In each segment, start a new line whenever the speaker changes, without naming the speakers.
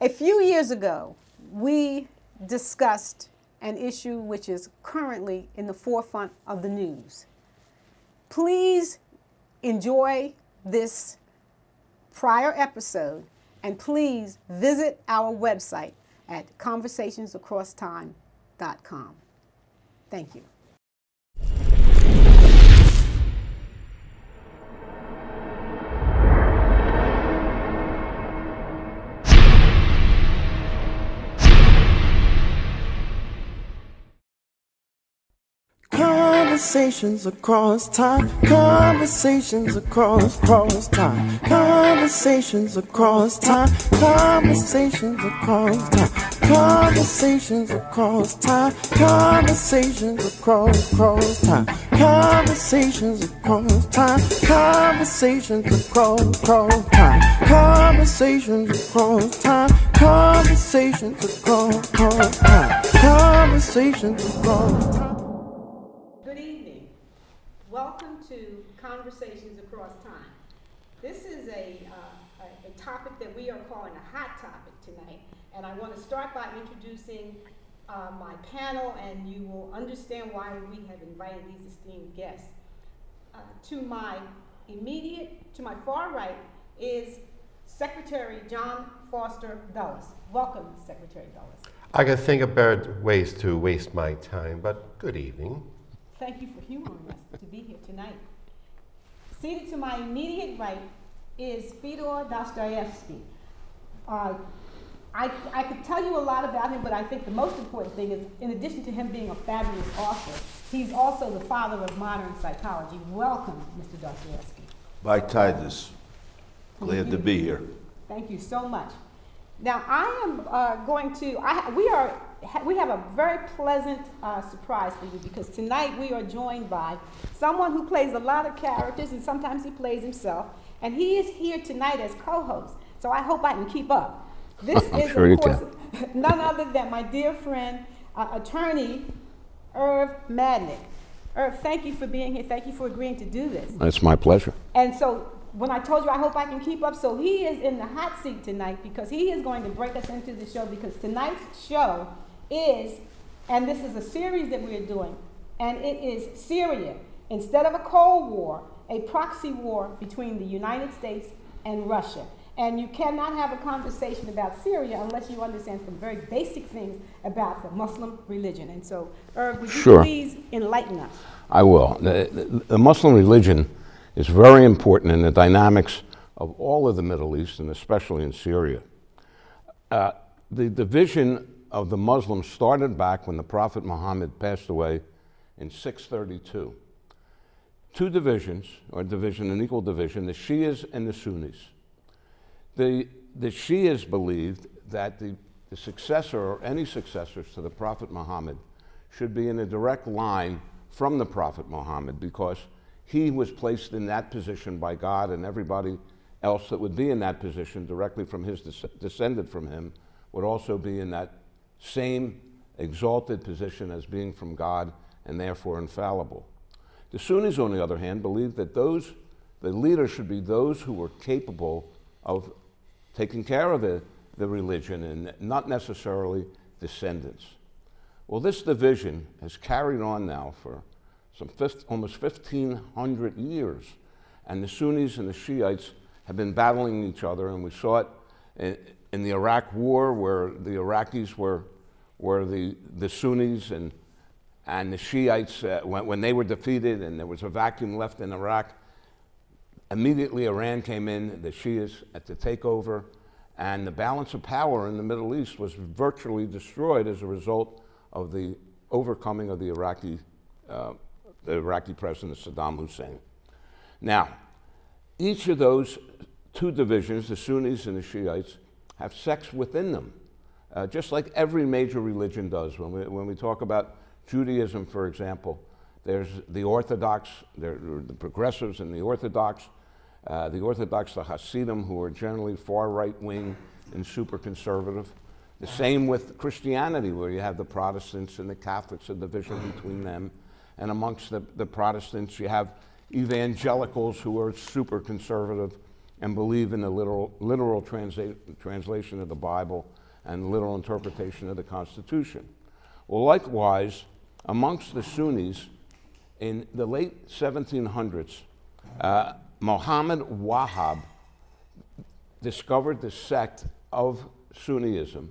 A few years ago, we discussed an issue which is currently in the forefront of the news. Please enjoy this prior episode, and please visit our website at conversationsacrosstime.com. Thank you.
Conversations across time, conversations across time, conversations across time, conversations across time, conversations across time, conversations across time, conversations across time, conversations across time, conversations across time, conversations across time, conversations across time.
Welcome to Conversations Across Time. This is a topic that we are calling a hot topic tonight, and I want to start by introducing my panel, and you will understand why we have invited these esteemed guests. To my far right is Secretary John Foster Dulles. Welcome, Secretary Dulles.
I can think of better ways to waste my time, but good evening.
Thank you for humoring us to be here tonight. Seated to my immediate right is Fyodor Dostoevsky. I could tell you a lot about him, but I think the most important thing is, in addition to him being a fabulous author, he's also the father of modern psychology. Welcome, Mr. Dostoevsky.
By Titus. Glad to be here.
Thank you so much. Now, I am we have a very pleasant surprise for you, because tonight we are joined by someone who plays a lot of characters, and sometimes he plays himself, and he is here tonight as co-host, so I hope I can keep up. This is,
sure
of course, none other than my dear friend, attorney Irv Madnick. Irv, thank you for being here. Thank you for agreeing to do this.
It's my pleasure.
And so, when I told you I hope I can keep up, so he is in the hot seat tonight, because he is going to break us into the show, because tonight's show is, and this is a series that we are doing, and it is Syria. Instead of a Cold War, a proxy war between the United States and Russia. And you cannot have a conversation about Syria unless you understand some very basic things about the Muslim religion. And so, Irv, would you please enlighten us?
I will. The Muslim religion is very important in the dynamics of all of the Middle East, and especially in Syria. The division of the Muslims started back when the Prophet Muhammad passed away in 632. Two divisions, or an equal division, the Shias and the Sunnis. The Shias believed that the successor, or any successors to the Prophet Muhammad, should be in a direct line from the Prophet Muhammad, because he was placed in that position by God, and everybody else that would be in that position directly from his descended from him would also be in that same exalted position as being from God, and therefore infallible. The Sunnis, on the other hand, believed that the leaders should be those who were capable of taking care of the religion, and not necessarily descendants. Well, this division has carried on now for almost 1,500 years, and the Sunnis and the Shiites have been battling each other, and we saw it in the Iraq War, where the Iraqis were the Sunnis, and the Shiites, when they were defeated and there was a vacuum left in Iraq, immediately Iran came in, the Shias had to take over, and the balance of power in the Middle East was virtually destroyed as a result of the overcoming of the Iraqi president Saddam Hussein. Now, each of those two divisions, the Sunnis and the Shiites, have sects within them, just like every major religion does. When we talk about Judaism, for example, there's the Orthodox, the progressives and the Orthodox, the Hasidim, who are generally far right-wing and super conservative. The same with Christianity, where you have the Protestants and the Catholics, a division between them. And amongst the Protestants, you have evangelicals who are super conservative, and believe in the literal translation of the Bible and literal interpretation of the Constitution. Well, likewise, amongst the Sunnis, in the late 1700s, Muhammad Wahhab discovered the sect of Sunniism,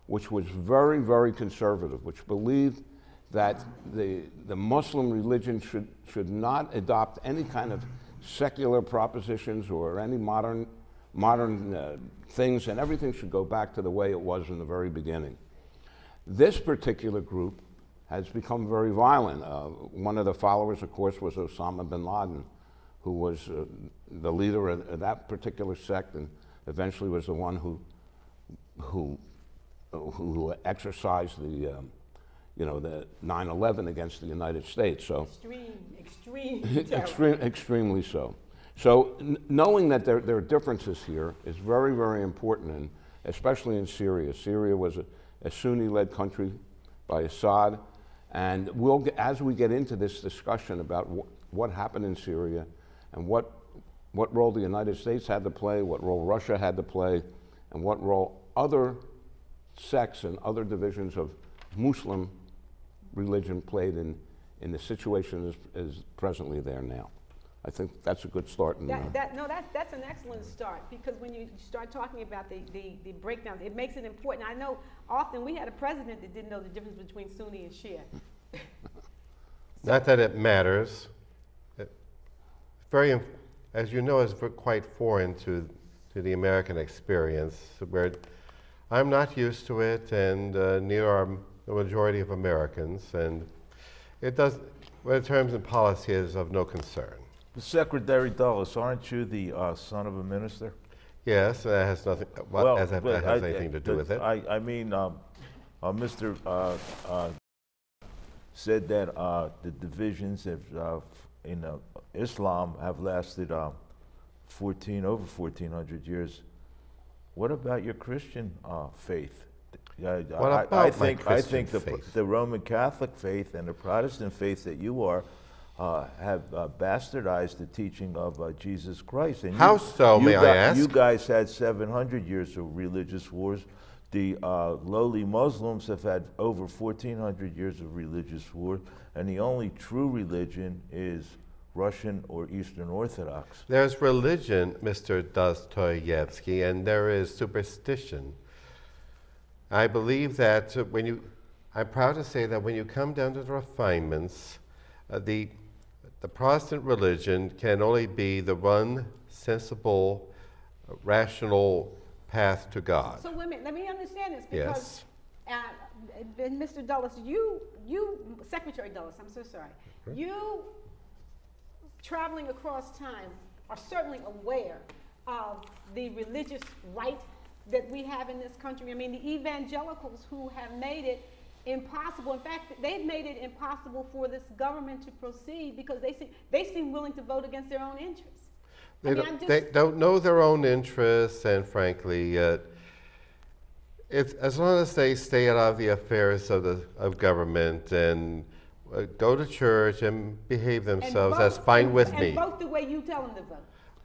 which was very, very conservative, which believed that the Muslim religion should not adopt any kind of secular propositions or any modern things, and everything should go back to the way it was in the very beginning. This particular group has become very violent. One of the followers, of course, was Osama bin Laden, who was the leader of that particular sect, and eventually was the one who exercised the 9/11 against the United States. So extremely so. So knowing that there are differences here is very, very important, and especially in Syria. Syria was a Sunni-led country by Assad, and as we get into this discussion about what happened in Syria and what role the United States had to play, what role Russia had to play, and what role other sects and other divisions of Muslim religion played in the situation is presently there now. I think that's a good start.
That's an excellent start, because when you start talking about the breakdowns, it makes it important. I know often we had a president that didn't know the difference between Sunni and Shia.
Not that it matters. As you know, it's quite foreign to the American experience, where I'm not used to it, and neither are the majority of Americans, and it does, in terms of policy, is of no concern.
Secretary Dulles, aren't you the son of a minister?
Yes, that has nothing. That has anything to do with it.
I mean, Mr. Said that the divisions in Islam have lasted over 1,400 years. What about your Christian faith? I think the Roman Catholic faith and the Protestant faith that you are have bastardized the teaching of Jesus Christ. And
how so, may I ask?
You guys had 700 years of religious wars. The lowly Muslims have had over 1,400 years of religious war, and the only true religion is Russian or Eastern Orthodox.
There's religion, Mr. Dostoevsky, and there is superstition. I believe that I'm proud to say that when you come down to the refinements, the Protestant religion can only be the one sensible, rational path to God.
So let me understand this, because Mr. Dulles, you Secretary Dulles, I'm so sorry, you traveling across time are certainly aware of the religious right that we have in this country. I mean, the evangelicals who have made it impossible. In fact, they've made it impossible for this government to proceed because they seem willing to vote against their own interests.
They don't know their own interests, and frankly, as long as they stay out of the affairs of government and go to church and behave themselves, that's fine with me.
And vote the way you tell them to vote.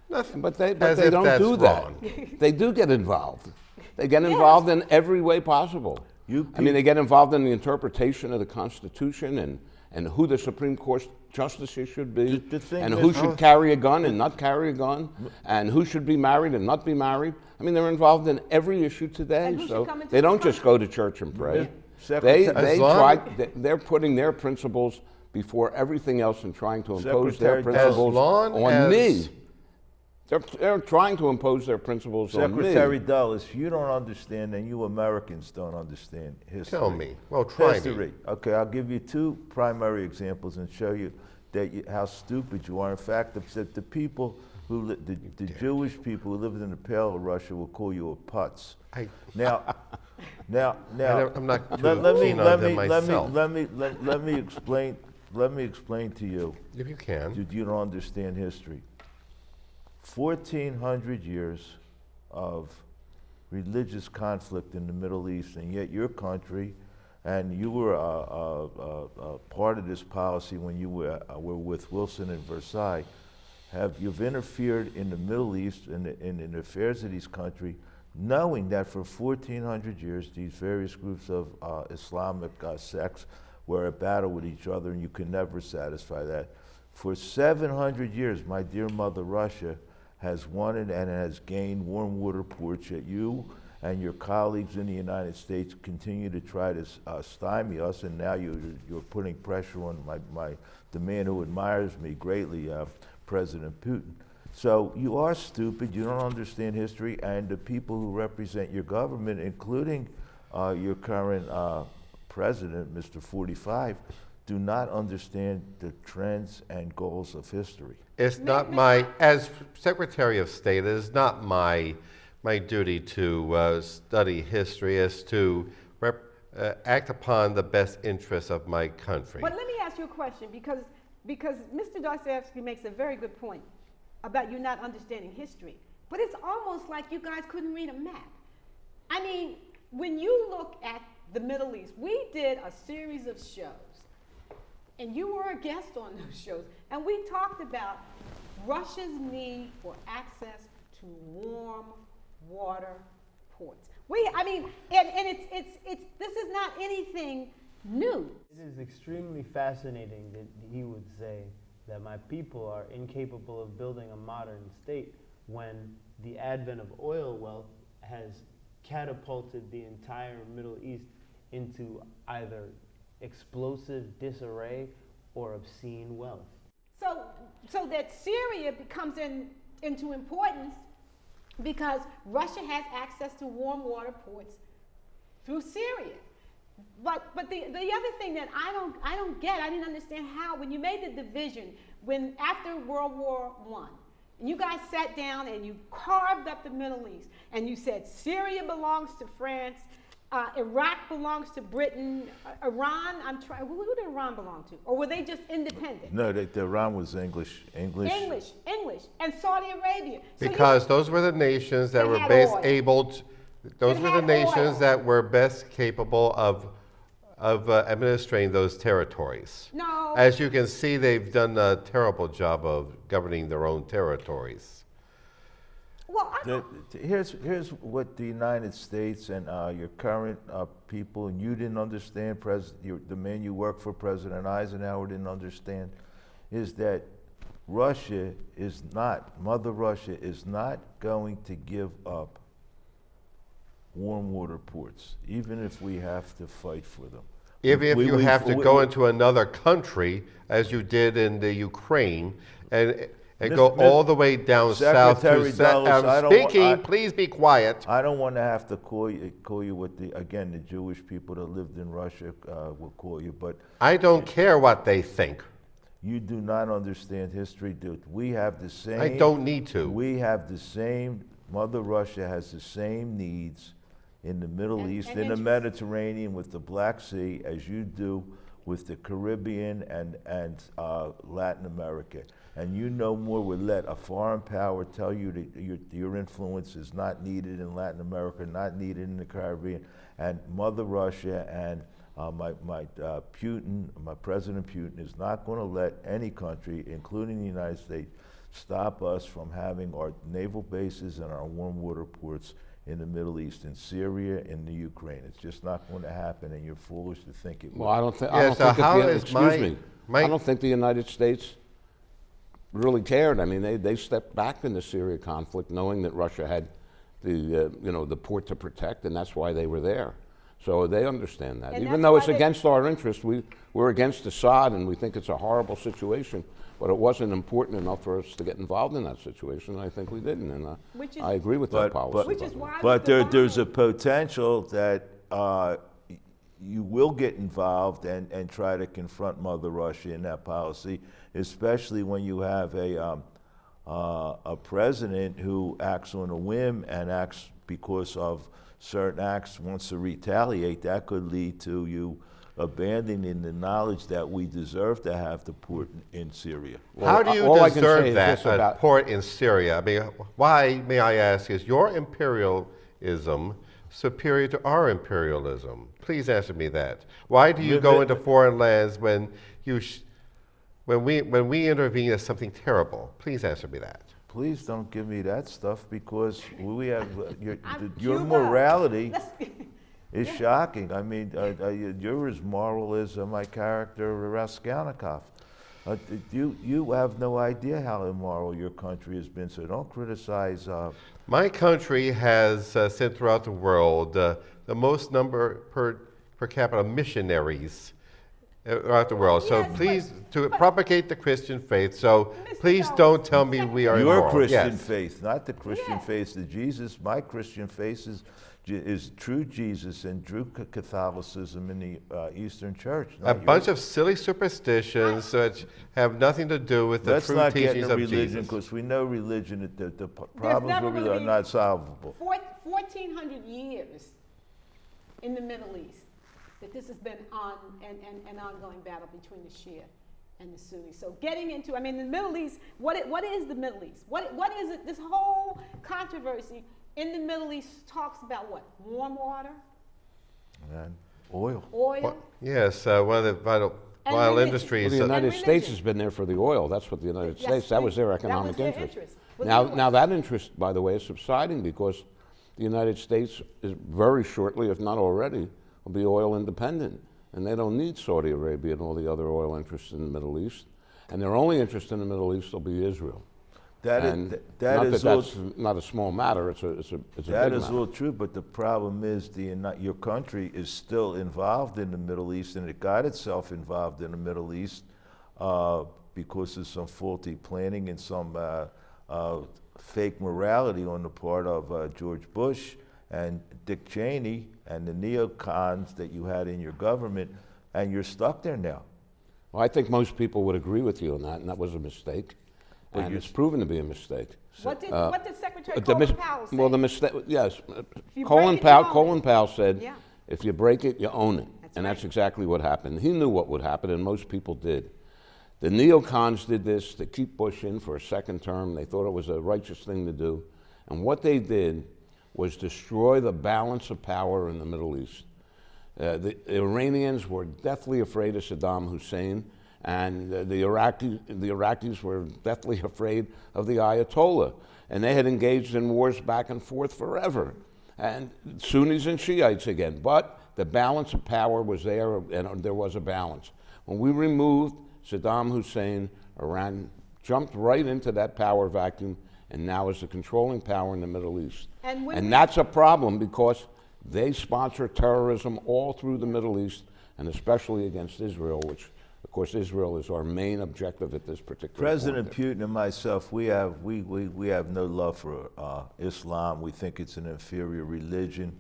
Nothing, but they don't do that. They do get involved. They get involved in every way possible. They get involved in the interpretation of the Constitution and who the Supreme Court justices should be, and who should carry a gun and not carry a gun, and who should be married and not be married. I mean, they're involved in every issue today, so they don't just go to church and pray. They're putting their principles before everything else and trying to impose their principles on me. They're trying to impose their principles on me.
Secretary Dulles, you don't understand, and you Americans don't understand history.
Tell me. Well, try
history.
Me.
Okay, I'll give you two primary examples and show you how stupid you are. In fact, the people the Jewish people who lived in the Pale of Russia will call you a putz. Now,
I'm not too keen on them myself.
Let me explain to you.
If you can.
You don't understand history. 1,400 years of religious conflict in the Middle East, and yet your country, and you were part of this policy when you were with Wilson in Versailles, you've interfered in the Middle East and in the affairs of these countries, knowing that for 1,400 years, these various groups of Islamic sects were at battle with each other, and you can never satisfy that. For 700 years, my dear mother Russia has wanted and has gained warm water ports, yet you and your colleagues in the United States continue to try to stymie us, and now you're putting pressure on the man who admires me greatly, President Putin. So you are stupid, you don't understand history, and the people who represent your government, including your current president, Mr. 45, do not understand the trends and goals of history.
It's not my, as Secretary of State, it is not my duty to study history, is to act upon the best interests of my country.
But let me ask you a question, because Mr. Dostoevsky makes a very good point about you not understanding history. But it's almost like you guys couldn't read a map. I mean, when you look at the Middle East, we did a series of shows, and you were a guest on those shows, and we talked about Russia's need for access to warm water ports. And it's this is not anything new.
It is extremely fascinating that he would say that my people are incapable of building a modern state when the advent of oil wealth has catapulted the entire Middle East into either explosive disarray or obscene wealth.
So that Syria comes into importance because Russia has access to warm water ports through Syria. But the other thing that I don't get, I didn't understand how, when you made the division, when after World War I, and you guys sat down and you carved up the Middle East, and you said Syria belongs to France, Iraq belongs to Britain, Iran, who did Iran belong to? Or were they just independent?
No, Iran was English, and
Saudi Arabia.
Because those were the nations that were that were best capable of administering those territories.
No.
As you can see, they've done a terrible job of governing their own territories.
Well,
here's what the United States and your current people, and you didn't understand, the man you work for, President Eisenhower, didn't understand, is that Mother Russia is not going to give up warm water ports, even if we have to fight for them.
Even if you have to go into another country, as you did in the Ukraine, and go all the way down south to please be quiet.
I don't want to have to call you what the Jewish people that lived in Russia will call you, but
I don't care what they think.
You do not understand history, dude. We have the same.
I don't need to.
We have the same. Mother Russia has the same needs in the Middle East, in the Mediterranean, with the Black Sea, as you do with the Caribbean and Latin America. And you no more would let a foreign power tell you that your influence is not needed in Latin America, not needed in the Caribbean. And Mother Russia and my President Putin is not going to let any country, including the United States, stop us from having our naval bases and our warm water ports in the Middle East, in Syria, in the Ukraine. It's just not going to happen, and you're foolish to think it will.
Well, I don't think the United States really cared. I mean, they stepped back in the Syria conflict, knowing that Russia had the port to protect, and that's why they were there. So they understand that. Even though it's against our interest, we're against Assad, and we think it's a horrible situation. But it wasn't important enough for us to get involved in that situation, and I think we didn't. And I agree with that policy.
Which is why.
But there's a potential that you will get involved and try to confront Mother Russia in that policy, especially when you have a president who acts on a whim and acts because of certain acts, wants to retaliate. That could lead to you abandoning the knowledge that we deserve to have the port in Syria.
Well, how do you deserve that port in Syria? I mean, why, may I ask, is your imperialism superior to our imperialism? Please answer me that. Why do you go into foreign lands when you When we intervene, there's something terrible. Please answer me that.
Please don't give me that stuff because we have your
Cuba.
morality is shocking. I mean, you're as moral as my character Raskolnikov. You have no idea how immoral your country has been, so don't criticize.
My country has sent throughout the world the most number per capita missionaries throughout the world. So
Yes,
please,
but
to propagate the Christian faith, so
Mr.
please
Dawes,
don't tell me we are
Your
immoral.
Christian
Yes.
faith, not the Christian
Yes.
faith of Jesus. My Christian faith is true Jesus and true Catholicism in the Eastern Church.
A bunch of silly superstitions that have nothing to do with the
Let's
true
not get
teachings
into
of
religion
Jesus.
because we know religion, the problems
never
with
gonna
religion are
be-
not solvable.
1,400 years in the Middle East that this has been an ongoing battle between the Shia and the Sunni. So getting into, I mean, the Middle East, what is the Middle East? What is it? This whole controversy in the Middle East talks about what? Warm water?
And oil.
Oil?
Yes, one of the vital
And
vital
religion.
industries.
Well, the United
And
States
religion.
has been there for the oil. That's what the United
Yes,
States, that was their
that was
economic
their
interest.
interest. Was
Now,
the
now
oil.
that interest, by the way, is subsiding because the United States is very shortly, if not already, will be oil independent. And they don't need Saudi Arabia and all the other oil interests in the Middle East. And their only interest in the Middle East will be Israel.
That's
Not a small matter. It's a big
that is
matter.
all true, but the problem is your country is still involved in the Middle East, and it got itself involved in the Middle East because of some faulty planning and some fake morality on the part of George Bush and Dick Cheney and the neocons that you had in your government, and you're stuck there now.
Well, I think most people would agree with you on that, and that was a mistake.
But
And
you're
it's proven to be a mistake.
What did Secretary
The
Colin Powell say?
Well, the mistake, yes.
you
Colin
break it, you own
Colin
it.
Powell said,
Yeah.
if you break it, you own it.
That's
And
right.
that's exactly what happened. He knew what would happen, and most people did. The neocons did this to keep Bush in for a second term. They thought it was a righteous thing to do. And what they did was destroy the balance of power in the Middle East. The Iranians were deathly afraid of Saddam Hussein, and the Iraqis were deathly afraid of the Ayatollah. And they had engaged in wars back and forth forever. And Sunnis and Shiites again. But the balance of power was there, and there was a balance. When we removed Saddam Hussein, Iran jumped right into that power vacuum and now is the controlling power in the Middle East.
And
That's a problem because they sponsor terrorism all through the Middle East, and especially against Israel, which, of course, Israel is our main objective at this particular
President
point.
Putin and myself, we have no love for Islam. We think it's an inferior religion.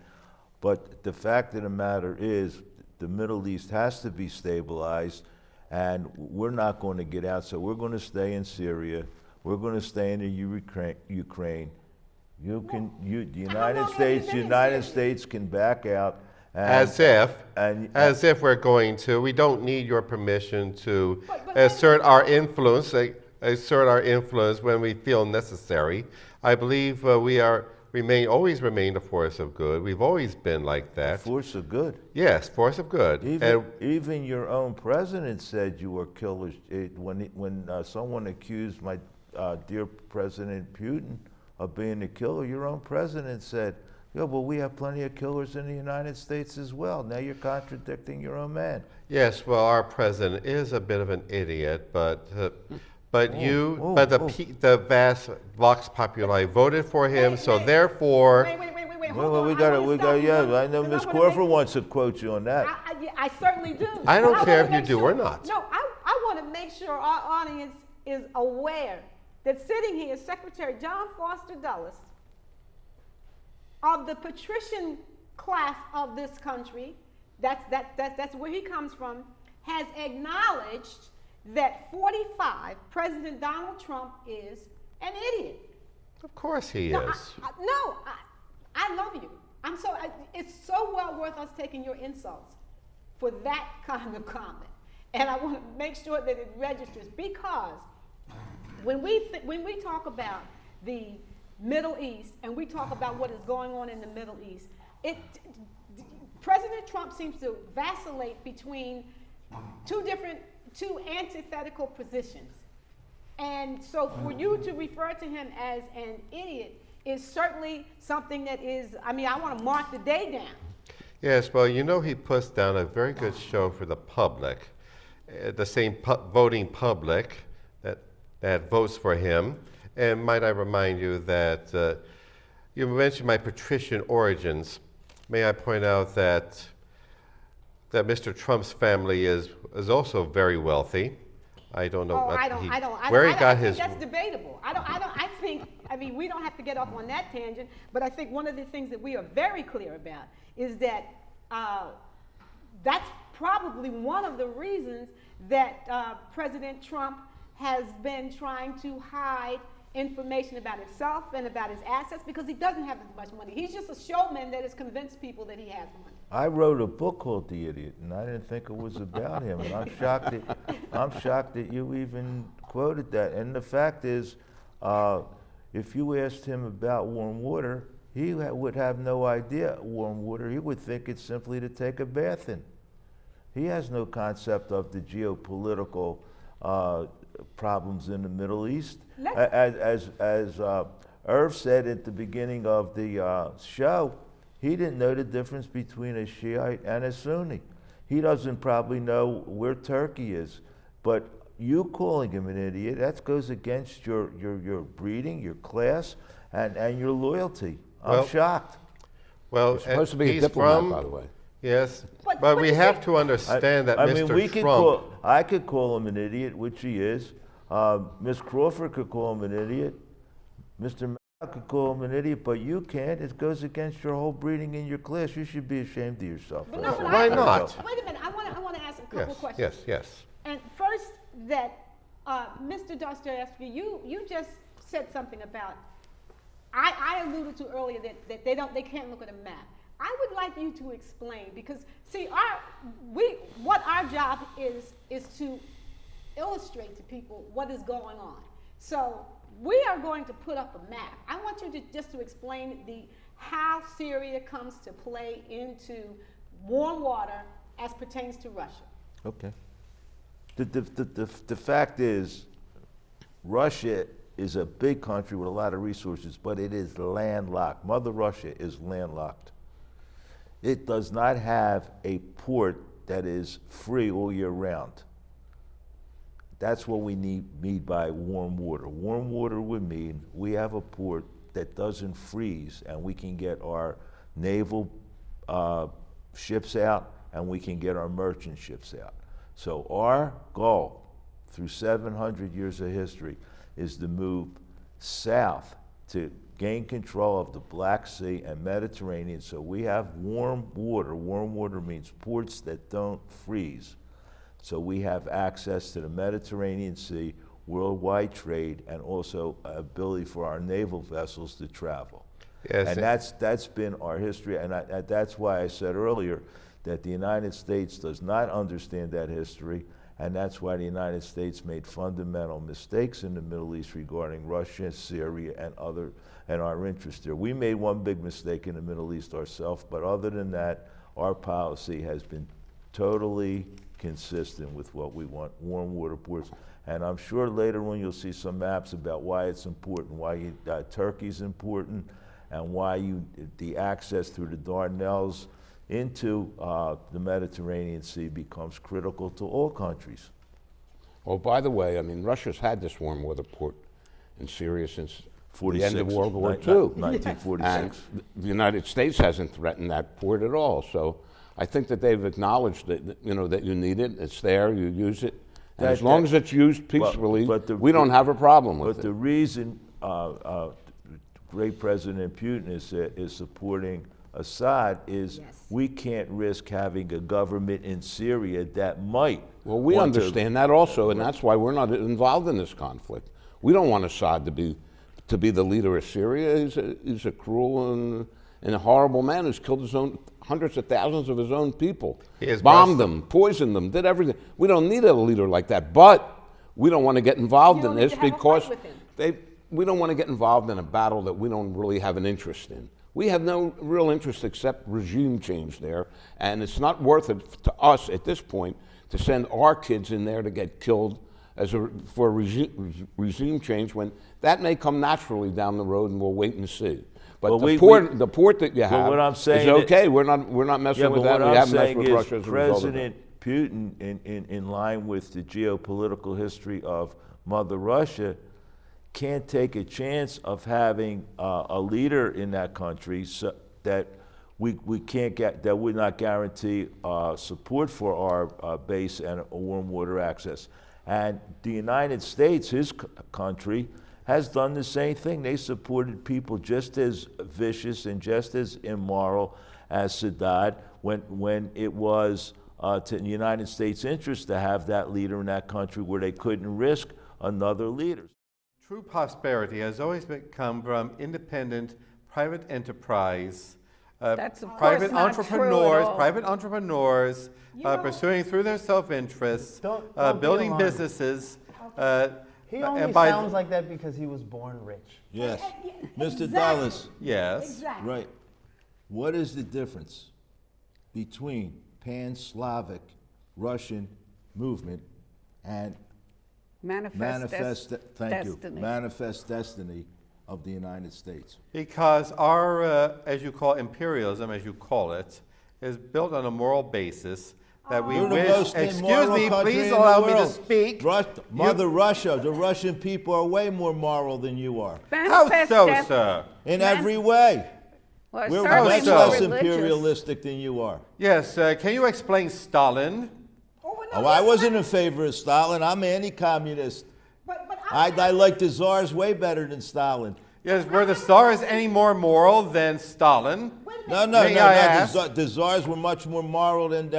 But the fact of the matter is, the Middle East has to be stabilized, and we're not going to get out. So we're going to stay in Syria. We're going to stay in the Ukraine. The United States can back out.
As if we're going to. We don't need your permission to
But
assert our influence when we feel necessary. I believe we always remain a force of good. We've always been like that.
Force of good.
Yes, force of good.
Even your own president said you were killers. When someone accused my dear President Putin of being a killer, your own president said, yeah, well, we have plenty of killers in the United States as well. Now you're contradicting your own man.
Yes, well, our president is a bit of an idiot, but the vast Vox Populi voted for him, so therefore.
Wait.
Well, we got it. I know Ms. Crawford wants to quote you on that.
I certainly do.
I don't
But
care
wanna
if you
make
do
sure-
or not.
No, I want to make sure our audience is aware that sitting here is Secretary John Foster Dulles of the patrician class of this country. That's where he comes from. Has acknowledged that 45, President Donald Trump is an idiot.
Of course he
No,
is.
I love you. It's so well worth us taking your insults for that kind of comment. And I want to make sure that it registers, because when we talk about the Middle East and we talk about what is going on in the Middle East, President Trump seems to vacillate between two antithetical positions. And so for you to refer to him as an idiot is certainly something that is, I want to mark the day down.
Yes, well, he puts down a very good show for the public, the same voting public that votes for him. And might I remind you that you mentioned my patrician origins. May I point out that Mr. Trump's family is also very wealthy. I don't know where he got his.
That's debatable. I think we don't have to get off on that tangent, but I think one of the things that we are very clear about is that that's probably one of the reasons that President Trump has been trying to hide information about himself and about his assets because he doesn't have as much money. He's just a showman that has convinced people that he has money.
I wrote a book called The Idiot, and I didn't think it was about him. And I'm shocked that you even quoted that. And the fact is, if you asked him about warm water, he would have no idea warm water. He would think it's simply to take a bath in. He has no concept of the geopolitical problems in the Middle East. As Irv said at the beginning of the show, he didn't know the difference between a Shiite and a Sunni. He doesn't probably know where Turkey is. But you calling him an idiot, that goes against your breeding, your class, and your loyalty. I'm shocked.
Well,
he's supposed to be a diplomat, by the way.
Yes, but we have to understand that Mr. Trump...
I could call him an idiot, which he is. Ms. Crawford could call him an idiot. Mr. could call him an idiot, but you can't. It goes against your whole breeding in your class. You should be ashamed of yourself.
Why not?
Wait a minute. I want to ask a couple questions.
Yes.
And first, that Mr. Dostoevsky, you just said something about. I alluded to earlier that they can't look at a map. I would like you to explain because see what our job is to illustrate to people what is going on. So we are going to put up a map. I want you to explain how Syria comes to play into warm water as pertains to Russia.
Okay. The fact is, Russia is a big country with a lot of resources, but it is landlocked. Mother Russia is landlocked. It does not have a port that is free all year round. That's what we mean by warm water. Warm water would mean we have a port that doesn't freeze and we can get our naval ships out and we can get our merchant ships out. So our goal through 700 years of history is to move south to gain control of the Black Sea and Mediterranean so we have warm water. Warm water means ports that don't freeze. So we have access to the Mediterranean Sea, worldwide trade, and also ability for our naval vessels to travel. Yes, and that's been our history, and that's why I said earlier that the United States does not understand that history, and that's why the United States made fundamental mistakes in the Middle East regarding Russia, Syria, and our interest there. We made one big mistake in the Middle East ourselves, but other than that, our policy has been totally consistent with what we want, warm water ports. And I'm sure later on you'll see some maps about why it's important, why Turkey's important, and why the access through the Dardanelles into the Mediterranean Sea becomes critical to all countries.
Oh, by the way, Russia's had this warm water port in Syria since the end of World War II.
1946.
And the United States hasn't threatened that port at all. So I think that they've acknowledged that you need it. It's there. You use it. And as long as it's used peacefully, we don't have a problem with it.
But the reason great President Putin is supporting Assad is we can't risk having a government in Syria that might.
Well, we understand that also, and that's why we're not involved in this conflict. We don't want Assad to be the leader of Syria. He's a cruel and a horrible man who's killed hundreds of thousands of his own people. Bombed them, poisoned them, did everything. We don't need a leader like that, but we don't want to get involved in this because we don't want to get involved in a battle that we don't really have an interest in. We have no real interest except regime change there, and it's not worth it to us at this point to send our kids in there to get killed for regime change, when that may come naturally down the road, and we'll wait and see. But the port that you have
what I'm saying
is okay. We're not messing with that. We haven't messed with Russia as a result of it.
President Putin, in line with the geopolitical history of Mother Russia, can't take a chance of having a leader in that country so that we can't get, that would not guarantee support for our base and warm water access. And the United States, his country, has done the same thing. They supported people just as vicious and just as immoral as Sadat when it was to the United States' interest to have that leader in that country where they couldn't risk another leader.
True prosperity has always come from independent private enterprise, private entrepreneurs pursuing through their self-interests, building businesses.
He only sounds like that because he was born rich.
Yes.
Exactly.
Mr. Dulles.
Yes.
Exactly.
Right. What is the difference between pan-Slavic Russian movement and manifest destiny of the United States?
Because our, as you call imperialism, as you call it, is built on a moral basis that we wish. Excuse me, please allow me to speak.
Mother Russia, the Russian people are way more moral than you are.
How so, sir?
In every way.
Well,
We're
certainly
much
more
less
religious.
imperialistic than you are.
Yes, can you explain Stalin?
Oh, I wasn't in favor of Stalin. I'm anti-communist. I like the Tsars way better than Stalin.
Yes, were the Tsars any more moral than Stalin?
No. The Tsars were much more moral than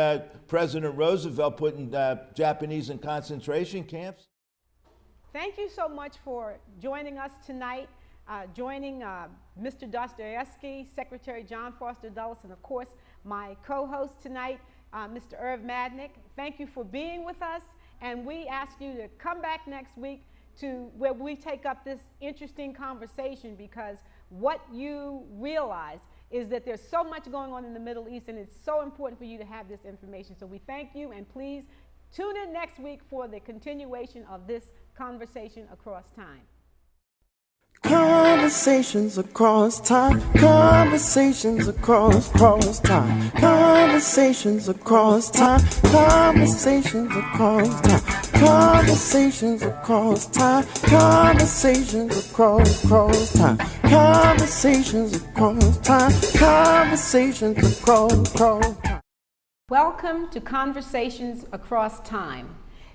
President Roosevelt putting Japanese in concentration camps.
Thank you so much for joining us tonight, joining Mr. Dostoevsky, Secretary John Foster Dulles, and of course my co-host tonight, Mr. Irv Madnick. Thank you for being with us, and we ask you to come back next week to where we take up this interesting conversation, because what you realize is that there's so much going on in the Middle East, and it's so important for you to have this information. So we thank you, and please tune in next week for the continuation of this conversation across time.
Conversations across time, conversations across time, conversations across time, conversations across time, conversations across time, conversations across time, conversations across time, conversations across time.
Welcome to Conversations Across Time,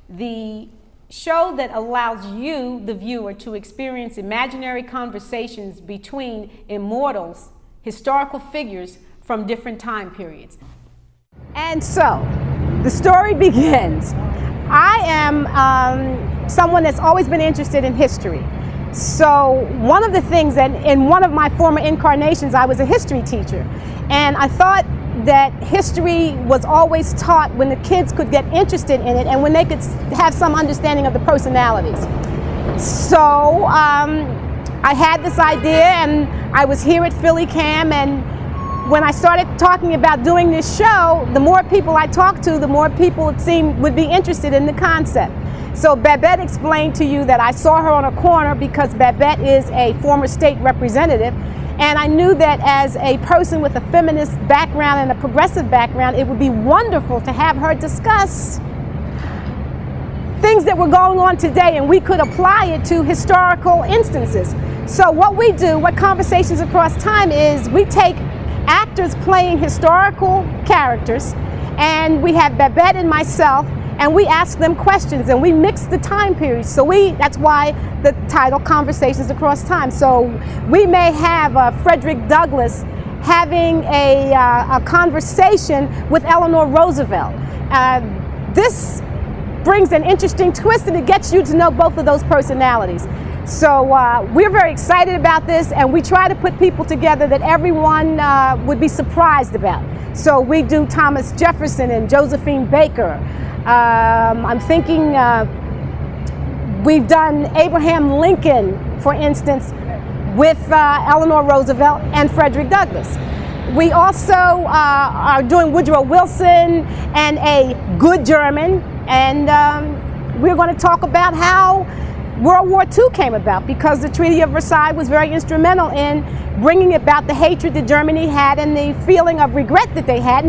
the show that allows you, the viewer, to experience imaginary conversations between immortals, historical figures from different time periods. And so, the story begins. I am someone that's always been interested in history. So one of the things that in one of my former incarnations, I was a history teacher. And I thought that history was always taught when the kids could get interested in it and when they could have some understanding of the personalities. So I had this idea, and I was here at Philly Cam, and when I started talking about doing this show, the more people I talked to, the more people it seemed would be interested in the concept. So Babette explained to you that I saw her on a corner because Babette is a former state representative. And I knew that as a person with a feminist background and a progressive background, it would be wonderful to have her discuss things that were going on today, and we could apply it to historical instances. So what we do, what Conversations Across Time is, we take actors playing historical characters, and we have Babette and myself, and we ask them questions, and we mix the time periods. So that's why the title Conversations Across Time. So we may have Frederick Douglass having a conversation with Eleanor Roosevelt. This brings an interesting twist, and it gets you to know both of those personalities. So we're very excited about this, and we try to put people together that everyone would be surprised about. So we do Thomas Jefferson and Josephine Baker. I'm thinking we've done Abraham Lincoln, for instance, with Eleanor Roosevelt and Frederick Douglass. We also are doing Woodrow Wilson and a good German, and we're going to talk about how World War II came about, because the Treaty of Versailles was very instrumental in bringing about the hatred that Germany had and the feeling of regret that they had.